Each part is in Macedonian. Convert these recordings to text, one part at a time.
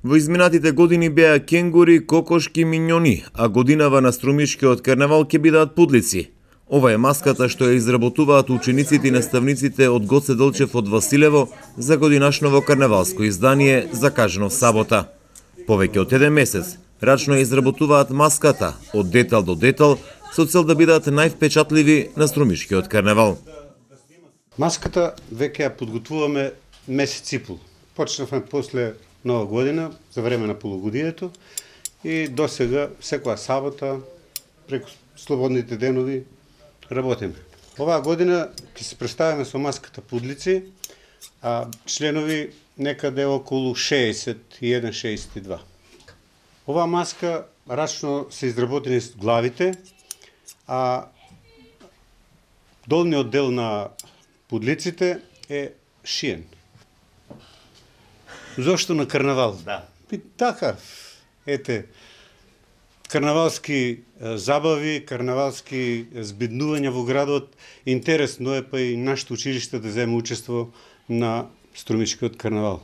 Во изминатите години беа кенгури, кокошки, миньони, а годинава на Струмишкиот карнавал ќе бидат пудлици. Ова е маската што ја изработуваат учениците и наставниците од Гоце Делчев од Василево за годинашново карнавалско издание закажано в сабота. Повеќе од 1 месец рачно ја изработуваат маската од детал до детал со цел да бидат највпечатливи на Струмишкиот карнавал. Маската веќе ја подготвуваме месец и пол. Почнавме после Нова година, за време на полугодието и досега секоја сабота преку слободните денови работиме. Оваа година ќе се представиме со маската пудлици, а членови некаде околу 61-62. Оваа маска рачно се изработени главите, а долниот дел на пудлиците е шиен. Зошто на карнавал? Да. Така, ете, карнавалски забави, карнавалски збеднувања во градот. Интересно е па и нашето училиште да земе учество на Струмишкиот карнавал.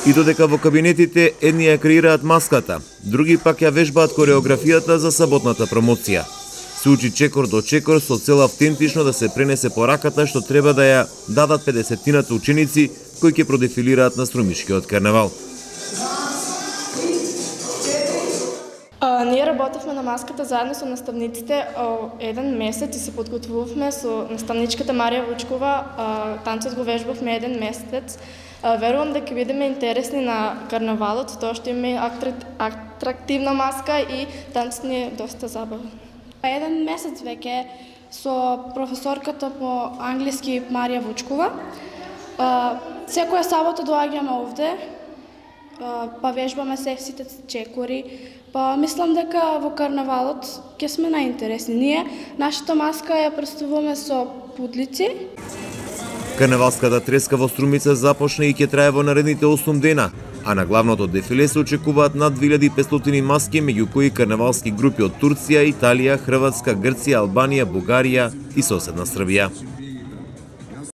И додека во кабинетите едни ја креираат маската, други пак ја вежбаат кореографијата за саботната промоција. Се учи чекор до чекор со цел автентично да се пренесе пораката што треба да ја дадат 50-тината ученици кои ќе продефилираат на Струмишкиот карнавал. Ние работевме на маската заедно со наставниците 1 месец и се подготвувавме со наставничката Марија Вучкова. Танцот го вежбавме 1 месец. Верувам дека ќе бидеме интересни на карнавалот, тоа што има атрактивна маска и танцот ни е доста забавен. 1 месец веќе со професорката по англиски Марија Вучкова. Секоја сабота доаѓаме овде, па вежбаме сите чекори, па мислам дека во карнавалот ќе сме најинтересни. Ние нашата маска ја представуваме со пудлици. Карнавалската треска во Струмица започна и ќе трае во наредните 8 дена, а на главното дефиле се очекуваат над 2500 маски, меѓу кои карнавалски групи од Турција, Италија, Хрватска, Грција, Албанија, Бугарија и соседна Србија.